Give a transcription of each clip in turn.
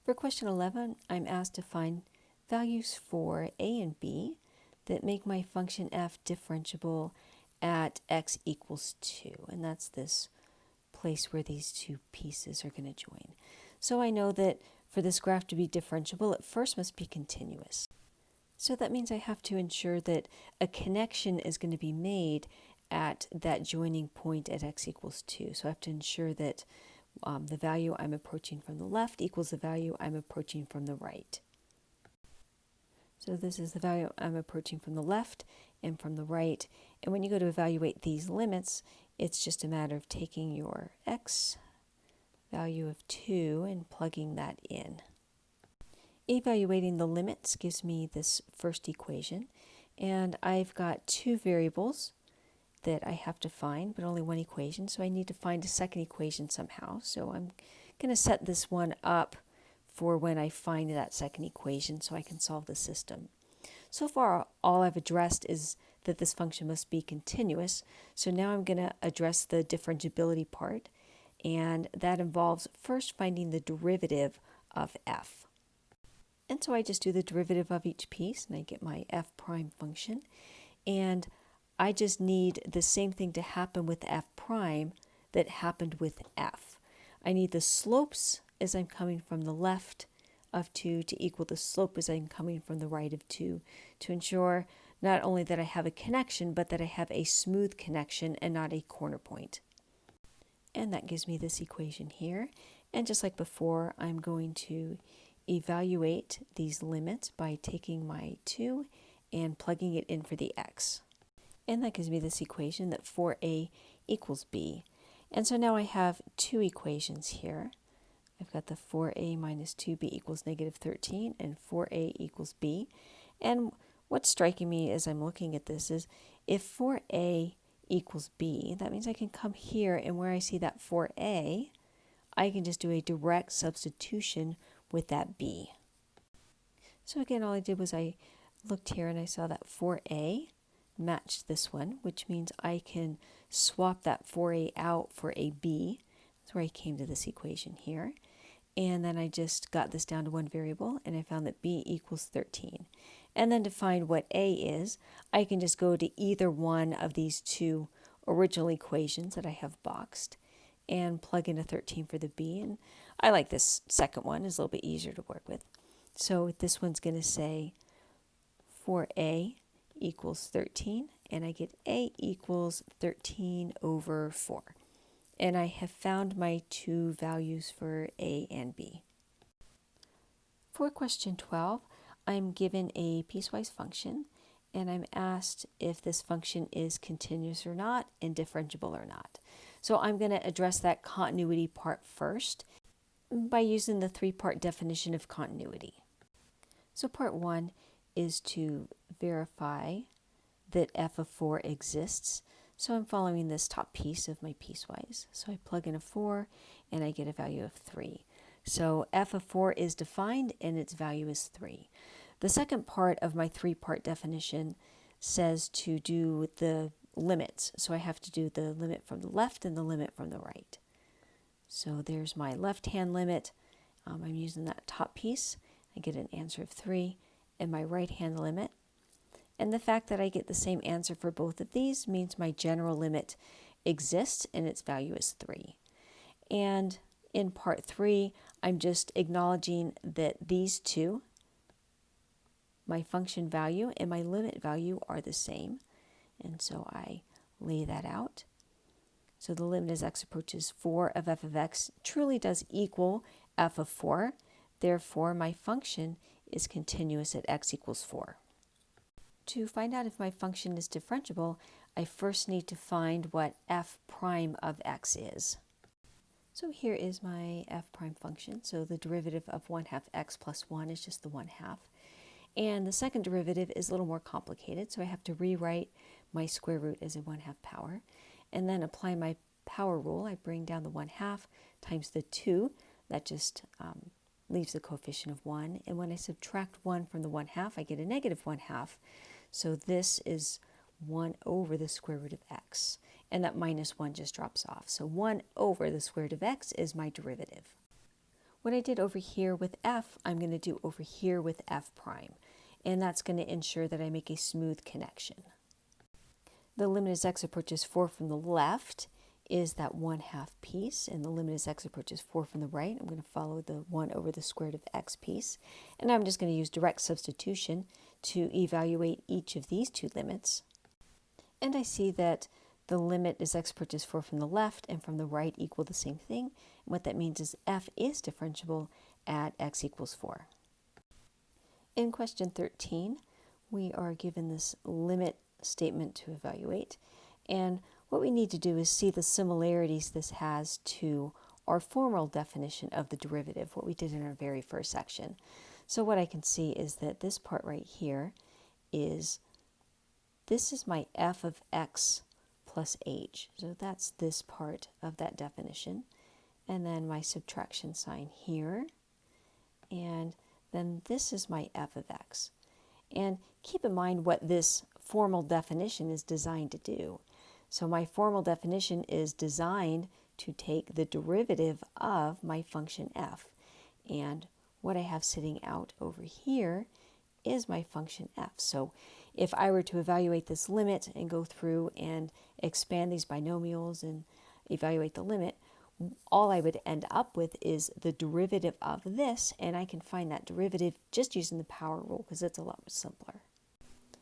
For question 11, I'm asked to find values for a and b that make my function f differentiable at x equals 2. And that's this place where these two pieces are going to join. So I know that for this graph to be differentiable, it first must be continuous. So that means I have to ensure that a connection is going to be made at that joining point at x equals 2. So I have to ensure that the value I'm approaching from the left equals the value I'm approaching from the right. So this is the value I'm approaching from the left and from the right. And when you go to evaluate these limits, it's just a matter of taking your x value of 2 and plugging that in. Evaluating the limits gives me this first equation. And I've got two variables that I have to find, but only one equation. So I need to find a second equation somehow. So I'm going to set this one up for when I find that second equation so I can solve the system. So far, all I've addressed is that this function must be continuous. So now I'm going to address the differentiability part, and that involves first finding the derivative of f. And so I just do the derivative of each piece, and I get my f prime function. And I just need the same thing to happen with f prime that happened with f. I need the slopes as I'm coming from the left of 2 to equal the slope as I'm coming from the right of 2 to ensure not only that I have a connection, but that I have a smooth connection and not a corner point. And that gives me this equation here. And just like before, I'm going to evaluate these limits by taking my 2 and plugging it in for the x. And that gives me this equation that 4a equals b. And so now I have two equations here. I've got the 4a minus 2b equals negative 13 and 4a equals b. And what's striking me as I'm looking at this is if 4a equals b, that means I can come here and where I see that 4a, I can just do a direct substitution with that b. So again, all I did was I looked here and I saw that 4a matched this one, which means I can swap that 4a out for a b. That's where I came to this equation here. And then I just got this down to one variable, and I found that b equals 13. And then to find what a is, I can just go to either one of these two original equations that I have boxed and plug in a 13 for the b. And I like this second one, it's a little bit easier to work with. So this one's going to say 4a equals 13, and I get a equals 13 over 4. And I have found my two values for a and b. For question 12, I'm given a piecewise function, and I'm asked if this function is continuous or not and differentiable or not. So I'm going to address that continuity part first by using the three-part definition of continuity. So part 1 is to verify that f of 4 exists. So I'm following this top piece of my piecewise. So I plug in a 4 and I get a value of 3. So f of 4 is defined and its value is 3. The second part of my three-part definition says to do the limits. So I have to do the limit from the left and the limit from the right. So there's my left-hand limit. I'm using that top piece. I get an answer of 3. And my right-hand limit. And the fact that I get the same answer for both of these means my general limit exists and its value is 3. And in part 3, I'm just acknowledging that these two, my function value and my limit value, are the same. And so I lay that out. So the limit as x approaches 4 of f of x truly does equal f of 4. Therefore, my function is continuous at x equals 4. To find out if my function is differentiable, I first need to find what f prime of x is. So here is my f prime function. So the derivative of 1/2 x plus 1 is just the 1/2. And the second derivative is a little more complicated, so I have to rewrite my square root as a 1/2 power. And then apply my power rule. I bring down the 1/2 times the 2. That just leaves the coefficient of 1. And when I subtract 1 from the 1/2, I get a negative 1/2. So this is 1 over the square root of x. And that minus 1 just drops off. So 1 over the square root of x is my derivative. What I did over here with f, I'm going to do over here with f prime. And that's going to ensure that I make a smooth connection. The limit as x approaches 4 from the left is that 1/2 piece, and the limit as x approaches 4 from the right, I'm going to follow the 1 over the square root of x piece. And I'm just going to use direct substitution to evaluate each of these two limits. And I see that the limit as x approaches 4 from the left and from the right equal the same thing. And what that means is f is differentiable at x equals 4. In question 13, we are given this limit statement to evaluate. And what we need to do is see the similarities this has to our formal definition of the derivative, what we did in our very first section. So what I can see is that this part right here is, this is my f of x plus h. So that's this part of that definition. And then my subtraction sign here. And then this is my f of x. And keep in mind what this formal definition is designed to do. So my formal definition is designed to take the derivative of my function f. And what I have sitting out over here is my function f. So if I were to evaluate this limit and go through and expand these binomials and evaluate the limit, all I would end up with is the derivative of this, and I can find that derivative just using the power rule because it's a lot simpler.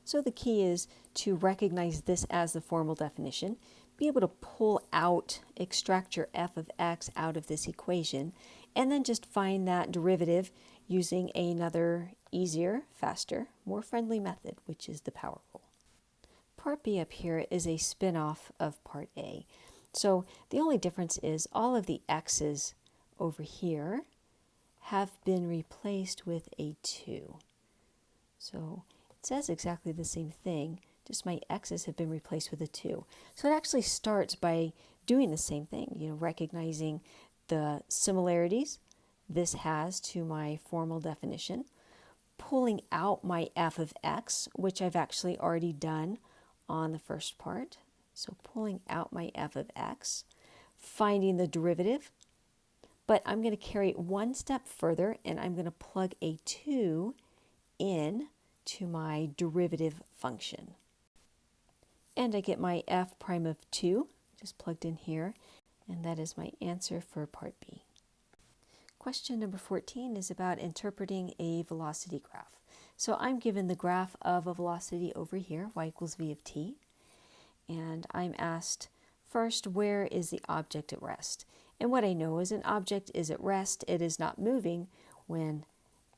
So the key is to recognize this as the formal definition, be able to pull out, extract your f of x out of this equation, and then just find that derivative using another easier, faster, more friendly method, which is the power rule. Part B up here is a spin-off of Part A. So the only difference is all of the x's over here have been replaced with a 2. So it says exactly the same thing, just my x's have been replaced with a 2. So it actually starts by doing the same thing, recognizing the similarities this has to my formal definition, pulling out my f of x, which I've actually already done on the first part. So pulling out my f of x, finding the derivative, but I'm going to carry it one step further and I'm going to plug a 2 in to my derivative function. And I get my f prime of 2, just plugged in here, and that is my answer for Part B. Question number 14 is about interpreting a velocity graph. So I'm given the graph of a velocity over here, y equals v of t. And I'm asked, first, where is the object at rest? And what I know is an object is at rest, it is not moving when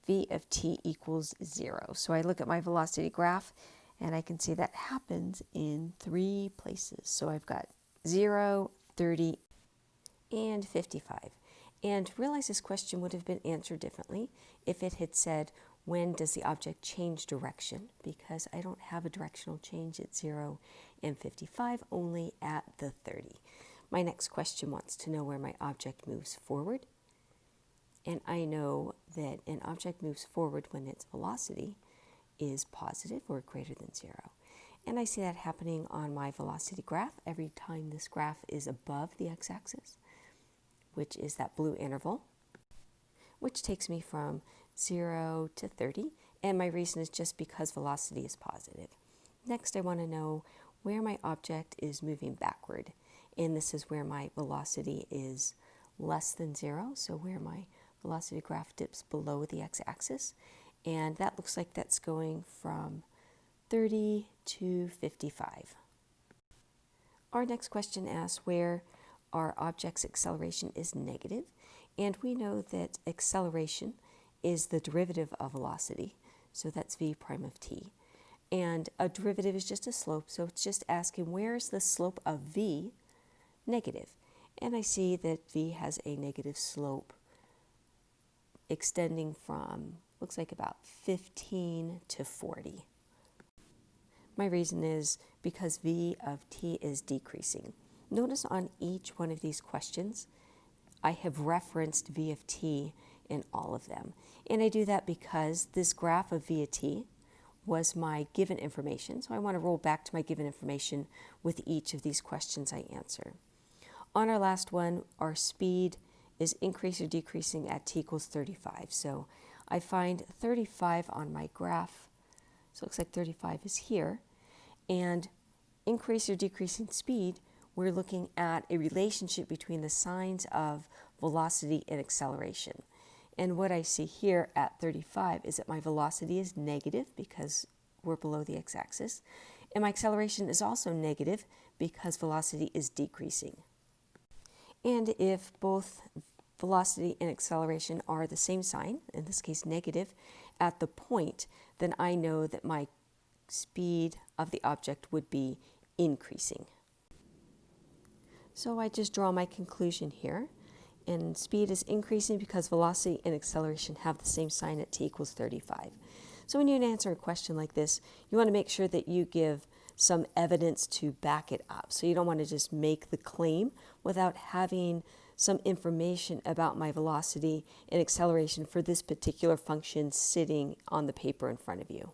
v of t equals 0. So I look at my velocity graph and I can see that happens in 3 places. So I've got 0, 30, and 55. And realize this question would have been answered differently if it had said, when does the object change direction? Because I don't have a directional change at 0 and 55, only at the 30. My next question wants to know where my object moves forward. And I know that an object moves forward when its velocity is positive or greater than 0. And I see that happening on my velocity graph every time this graph is above the x-axis, which is that blue interval, which takes me from 0 to 30, and my reason is just because velocity is positive. Next, I want to know where my object is moving backward, and this is where my velocity is less than 0, so where my velocity graph dips below the x-axis, and that looks like that's going from 30 to 55. Our next question asks where our object's acceleration is negative, and we know that acceleration is the derivative of velocity, so that's v prime of t. And a derivative is just a slope, so it's just asking where is the slope of v negative? And I see that v has a negative slope extending from, looks like about 15 to 40. My reason is because v of t is decreasing. Notice on each one of these questions, I have referenced v of t in all of them. And I do that because this graph of v of t was my given information. So I want to roll back to my given information with each of these questions I answer. On our last one, our speed is increasing or decreasing at t equals 35. So I find 35 on my graph. So it looks like 35 is here. And increase or decreasing speed, we're looking at a relationship between the signs of velocity and acceleration. And what I see here at 35 is that my velocity is negative because we're below the x-axis, and my acceleration is also negative because velocity is decreasing. And if both velocity and acceleration are the same sign, in this case negative, at the point, then I know that my speed of the object would be increasing. So I just draw my conclusion here, and speed is increasing because velocity and acceleration have the same sign at t equals 35. So when you answer a question like this, you want to make sure that you give some evidence to back it up. So you don't want to just make the claim without having some information about my velocity and acceleration for this particular function sitting on the paper in front of you.